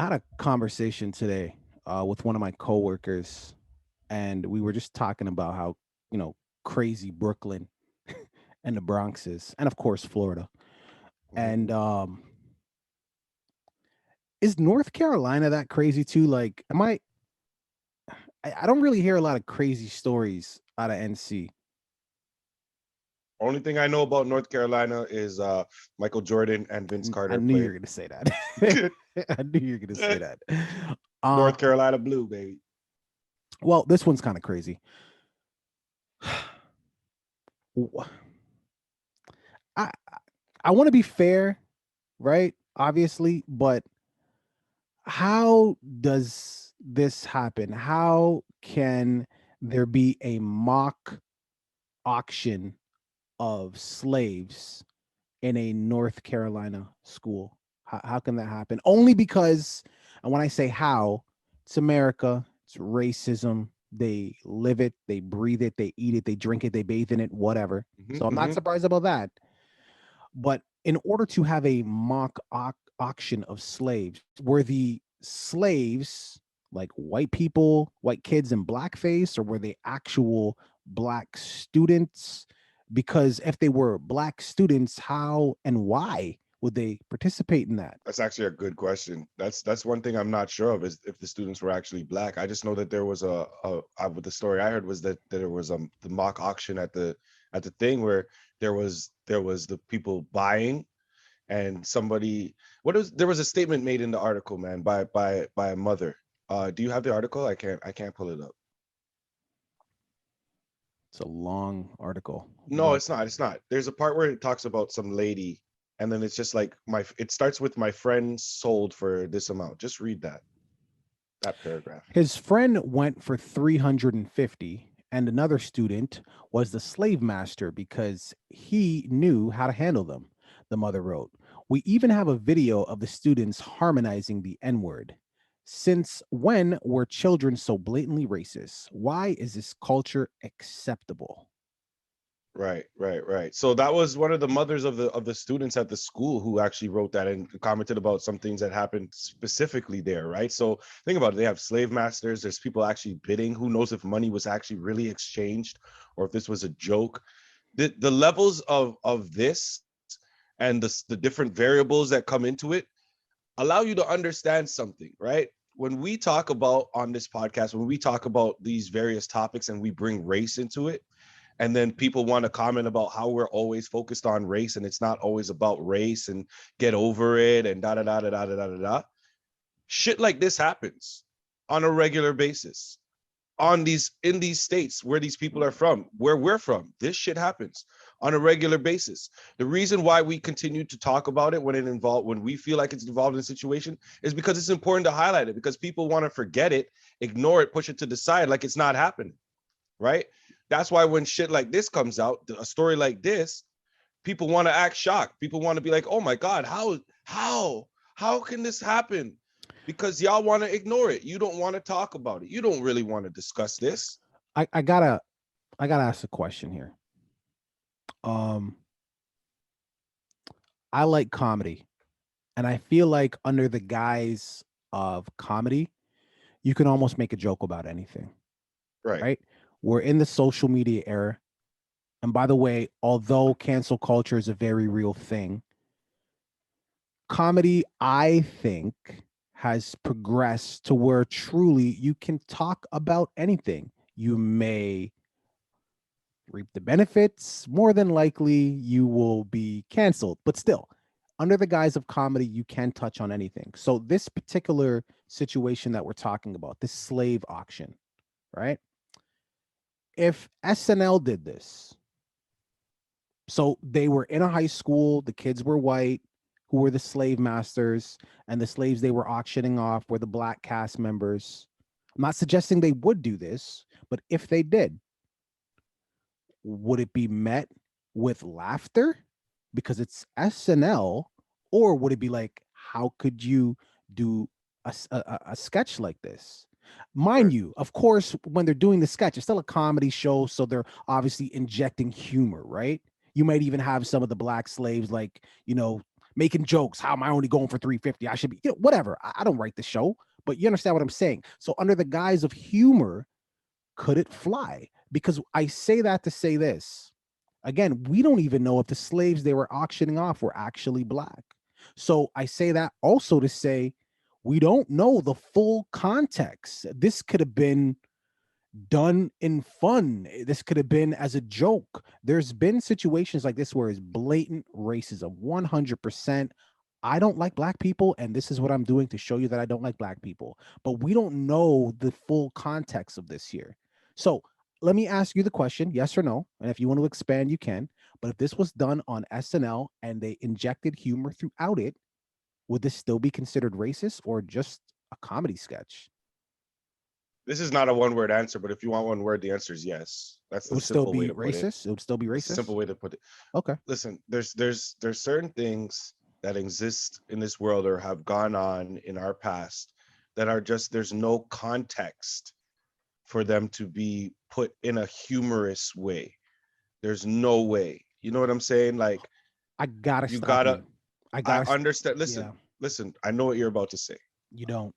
I had a conversation today with one of my coworkers, and we were just talking about how crazy Brooklyn and the Bronx is, and of course Florida. Mhm. And is North Carolina that crazy too? Like, I don't really hear a lot of crazy stories out of NC. Only thing I know about North Carolina is Michael Jordan and Vince I Carter knew you were played. gonna say that. I knew you were gonna say that. North Um, Carolina Blue, baby. well, this one's kind of crazy. I I want to be fair, right? Obviously, but how does this happen? How can there be a mock auction of slaves in a North Carolina school? How can that happen? Only because, and when I say how, it's America, it's racism. They live it, they breathe it, they eat it, they drink it, they bathe in it, whatever. Hmm So I'm not hmm surprised about that. But in order to have a mock auction of slaves, were the slaves like white people, white kids in blackface, or were they actual black students? Because if they were black students, how and why would they participate in that? That's actually a good question. That's one thing I'm not sure of is if the students were actually black. I just know that there was the story I heard was that there was the mock auction at the thing where there was the people buying and somebody what was there was a statement made in the article, man, by a mother. Do you have the article? I can't pull it up. It's a long article. No, What? it's not. There's a part where it talks about some lady, and then it's just like it starts with my friend sold for this amount. Just read that paragraph. His friend went for 350, and another student was the slave master because he knew how to handle them, the mother wrote. We even have a video of the students harmonizing the N word. Since when were children so blatantly racist? Why is this culture acceptable? Right, right, right. So that was one of the mothers of the students at the school who actually wrote that and commented about some things that happened specifically there, right? So think about it. They have slave masters, there's people actually bidding. Who knows if money was actually really exchanged or if this was a joke. The levels of this and the different variables that come into it allow you to understand something, right? When we talk about on this podcast, when we talk about these various topics and we bring race into it, and then people want to comment about how we're always focused on race and it's not always about race and get over it and da da da da da da da da. Shit like this happens on a regular basis on these in these states where these people are from, where we're from. This shit happens on a regular basis. The reason why we continue to talk about it when we feel like it's involved in a situation is because it's important to highlight it because people want to forget it, ignore it, push it to the side like it's not happening, right? That's why when shit like this comes out, a story like this, people want to act shocked. People want to be like, "Oh my god, how can this happen?" Because y'all want to ignore it. You don't want to talk about it. You don't really want to discuss this. I gotta ask a question here. Um, I like comedy, and I feel like under the guise of comedy, you can almost make a joke about anything, Right. right? We're in the social media era. And by the way, although cancel culture is a very real thing, comedy, I think, has progressed to where truly you can talk about anything. You may reap the benefits. More than likely, you will be canceled, but still, under the guise of comedy, you can touch on anything. So, this particular situation that we're talking about, this slave auction, right? If SNL did this, so they were in a high school, the kids were white, who were the slave masters, and the slaves they were auctioning off were the black cast members. I'm not suggesting they would do this, but if they did, would it be met with laughter because it's SNL, or would it be like, how could you do a sketch like this? Mind Right. you, of course, when they're doing the sketch, it's still a comedy show, so they're obviously injecting humor, right? You might even have some of the black slaves, like, making jokes. How am I only going for 350? I should be, whatever. I don't write the show, but you understand what I'm saying. So under the guise of humor, could it fly? Because I say that to say this. Again, we don't even know if the slaves they were auctioning off were actually black. So I say that also to say we don't know the full context. This could have been done in fun. This could have been as a joke. There's been situations like this where it's blatant racism, 100%. I don't like black people, and this is what I'm doing to show you that I don't like black people. But we don't know the full context of this here. So let me ask you the question, yes or no? And if you want to expand, you can. But if this was done on SNL and they injected humor throughout it, would this still be considered racist or just a comedy sketch? This is not a one-word answer, but if you want one word, the answer is yes. That's It the would still simple way be to put it. racist. It would still be That's the simple racist. way to put it. Okay. Listen, there's certain things that exist in this world or have gone on in our past that are just there's no context for them to be put in a humorous way. There's no way. You know what I'm saying? Like I gotta you stop gotta you. I I gotta. understand. Yeah, Listen, I know what you're about to say. you don't.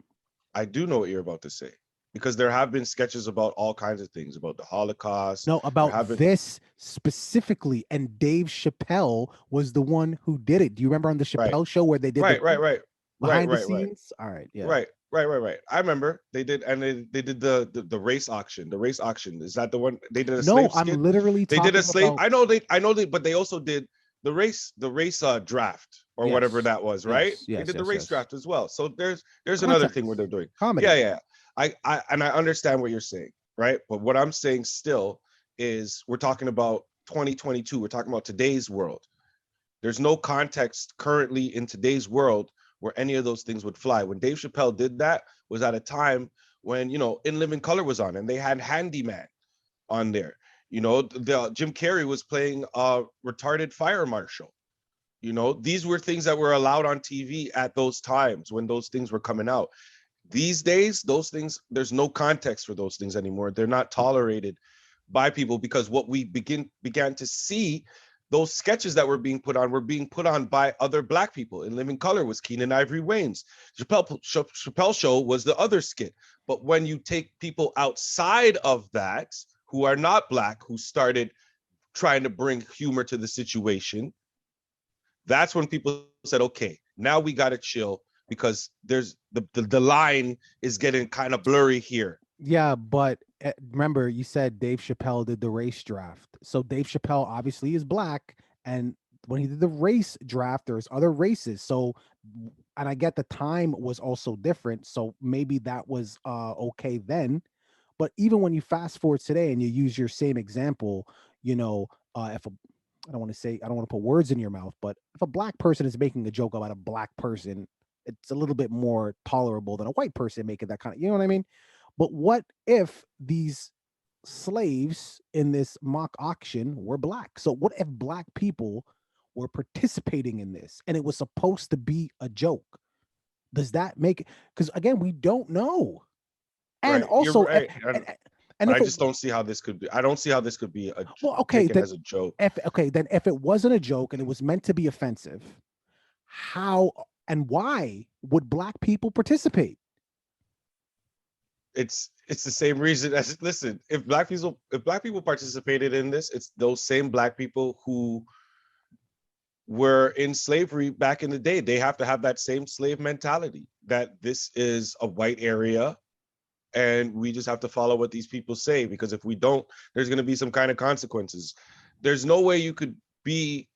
I do know what you're about to say because there have been sketches about all kinds of things about the Holocaust. No, There about have been this specifically, and Dave Chappelle was the one who did it. Do you remember on the right, Chappelle show where they did the right, right, right, right, behind the right, right, scenes? All right, yeah. right, right, right, right. I remember they did, and they did the race auction. The race auction is that the one they did a No, slave I'm skit. literally They did a talking slave. about I know they, but they also did the race draft or whatever yes, that was. Right? yes, They yes, did the yes, race yes. draft as well. So there's another thing where Context, they're doing. Yeah, comedy. yeah. I understand what you're saying, right? But what I'm saying still is we're talking about 2022. We're talking about today's world. There's no context currently in today's world where any of those things would fly. When Dave Chappelle did that was at a time when, In Living Color was on and they had Handyman on there. Jim Carrey was playing a retarded fire marshal. These were things that were allowed on TV at those times when those things were coming out. These days, those things, there's no context for those things anymore. They're not tolerated by people because what we began to see, those sketches that were being put on by other black people. In Living Color was Keenan Ivory Wayans. Chappelle Show was the other skit. But when you take people outside of that who are not black, who started trying to bring humor to the situation, that's when people said, okay, now we got to chill because there's the line is getting kind of blurry here. Yeah, but remember, you said Dave Chappelle did the race draft. So Dave Chappelle obviously is black, and when he did the race draft, there's other races. So, and I get the time was also different. So maybe that was okay then. But even when you fast forward today and you use your same example, if a I don't want to say I don't want to put words in your mouth, but if a black person is making a joke about a black person, it's a little bit more tolerable than a white person making that kind of, you know what I mean? But what if these slaves in this mock auction were black? So what if black people were participating in this and it was supposed to be a joke? Does that make it? Because again, we don't know. And Right, you're also, right. and But I if it, just don't see how this could be. I don't see how this could be well, okay, taken then as a joke. then if it wasn't a joke and it was meant to be offensive, how and why would black people participate? It's the same reason as listen. If black people participated in this, it's those same black people who were in slavery back in the day. They have to have that same slave mentality that this is a white area and we just have to follow what these people say because if we don't, there's going to be some kind of consequences. There's no way you could be.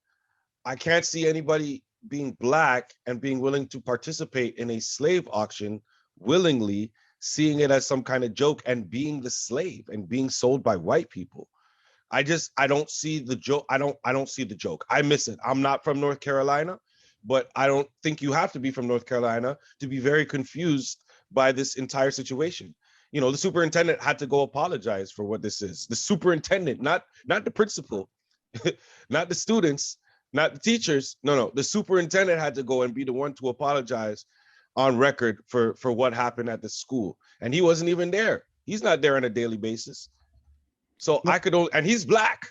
I can't see anybody being black and being willing to participate in a slave auction willingly, seeing it as some kind of joke and being the slave and being sold by white people. I don't see the joke. I don't see the joke. I miss it. I'm not from North Carolina, but I don't think you have to be from North Carolina to be very confused by this entire situation. The superintendent had to go apologize for what this is. The superintendent, not the principal, not the students, not the teachers. No, no. The superintendent had to go and be the one to apologize on record for what happened at the school. And he wasn't even there. He's not there on a daily basis. So No, I could only, and he's black.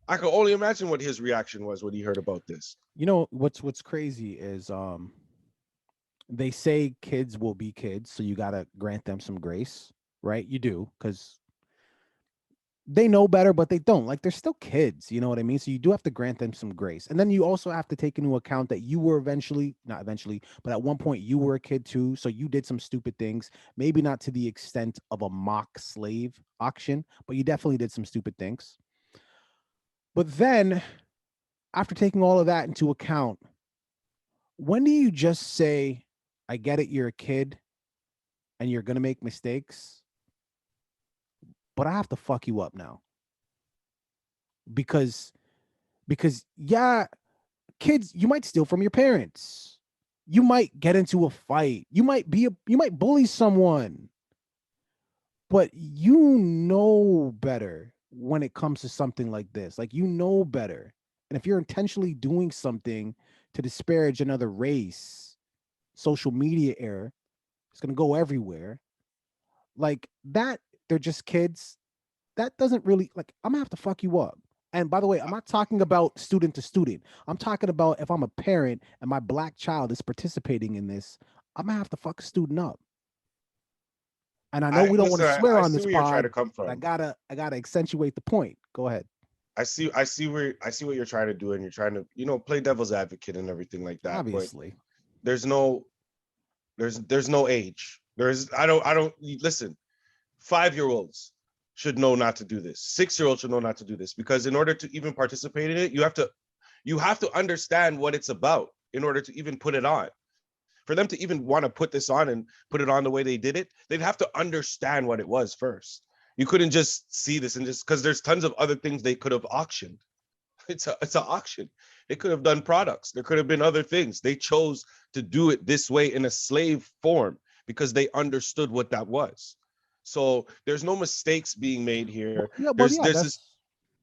I can only imagine what his reaction was when he heard about this. You know what's crazy is they say kids will be kids, so you gotta grant them some grace, right? You do, because they know better, but they don't. Like they're still kids, you know what I mean? So you do have to grant them some grace. And then you also have to take into account that you were eventually, not eventually, but at one point you were a kid too. So you did some stupid things, maybe not to the extent of a mock slave auction, but you definitely did some stupid things. But then after taking all of that into account, when do you just say, I get it, you're a kid and you're going to make mistakes, but I have to fuck you up now? Because yeah, kids, you might steal from your parents. You might get into a fight. You might bully someone. But you know better when it comes to something like this. Like you know better. And if you're intentionally doing something to disparage another race, social media era, it's going to go everywhere. Like that, they're just kids. That doesn't really, like, I'm gonna have to fuck you up. And by the way, I'm not talking about student to student. I'm talking about if I'm a parent and my black child is participating in this, I'm gonna have to fuck a student up. And I know I we don't want listen. to swear I on see this where you're trying to pod, come but from. I gotta accentuate the point. Go ahead. I see what you're trying to do, and you're trying to, play devil's advocate and everything like that. But Obviously. there's no there's no age. There's I don't listen. 5-year-olds should know not to do this. 6-year-olds should know not to do this, because in order to even participate in it, you have to understand what it's about in order to even put it on. For them to even want to put this on and put it on the way they did it, they'd have to understand what it was first. You couldn't just see this and just, because there's tons of other things they could have auctioned. It's an auction. They could have done products. There could have been other things. They chose to do it this way in a slave form because they understood what that was. So there's no mistakes being made here. But yeah, There's this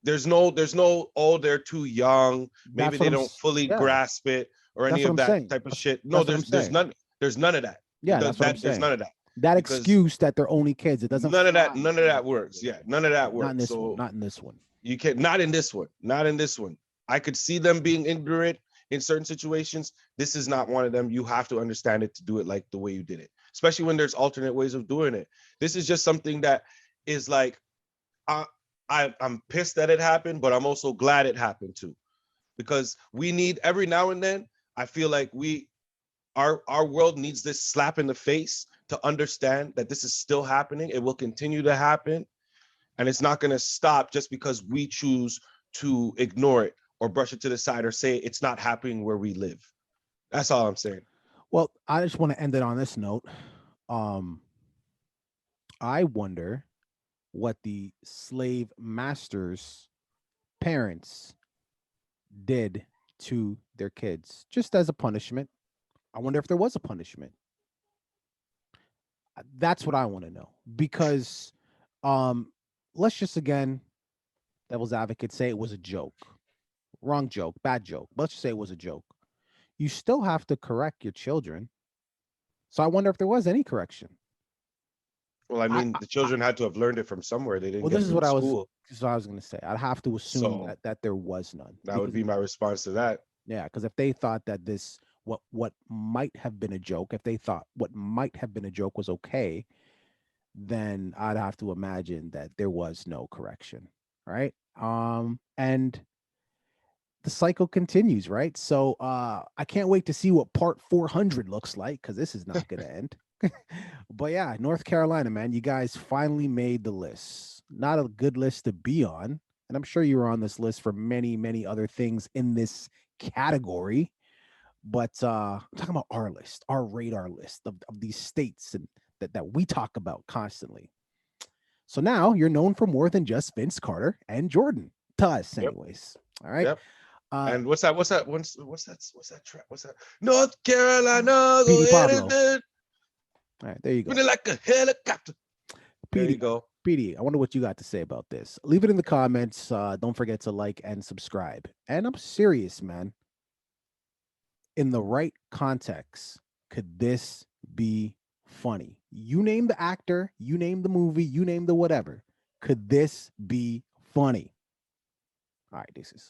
there's no, oh, they're too young, maybe that's what they don't fully yeah, grasp it, or that's any what of I'm that saying. type of shit. No, That's what I'm saying. there's none of that. Yeah, that's what I'm There's saying. none of that, That because excuse that they're only kids, it doesn't fly none of in this that works. Yeah, situation. none of that Not in works. this one. So Not in this one. you can't, not in this one, not in this one. I could see them being ignorant in certain situations. This is not one of them. You have to understand it to do it like the way you did it, especially when there's alternate ways of doing it. This is just something that is like, I, I'm pissed that it happened, but I'm also glad it happened too, because we need, every now and then, I feel like our world needs this slap in the face to understand that this is still happening. It will continue to happen, and it's not going to stop just because we choose to ignore it or brush it to the side or say it's not happening where we live. That's all I'm saying. Well, I just want to end it on this note. Um, I wonder what the slave masters' parents did to their kids just as a punishment. I wonder if there was a punishment. That's what I want to know, because um let's just again, devil's advocate, say it was a joke. Wrong joke, bad joke. Let's just say it was a joke. You still have to correct your children. So I wonder if there was any correction. Well, I I, mean, I, the I children had to have learned it from somewhere. They didn't well, get it in school. this is what I was going to say. I'd have to assume So that there was none, that would because be my response to that. yeah, because if they thought that this what might have been a joke, if they thought what might have been a joke was okay, then I'd have to imagine that there was no correction, right? And the cycle continues, right? So I can't wait to see what part 400 looks like, because this is not going to end. But yeah, North Carolina, man, you guys finally made the list. Not a good list to be on, and I'm sure you were on this list for many, many other things in this category. But I'm talking about our list, our radar list of these states and that we talk about constantly. So now you're known for more than just Vince Carter and Jordan, to us, Yep. anyways. All right. Yep. Uh, And what's that track? What's that? North Carolina, go PD ahead and Pablo. then All right, there you go. spin it like a helicopter. There PD, you go. PD, I wonder what you got to say about this. Leave it in the comments. Don't forget to like and subscribe. And I'm serious, man. In the right context, could this be funny? You name the actor, you name the movie, you name the whatever. Could this be funny? All right, deuces.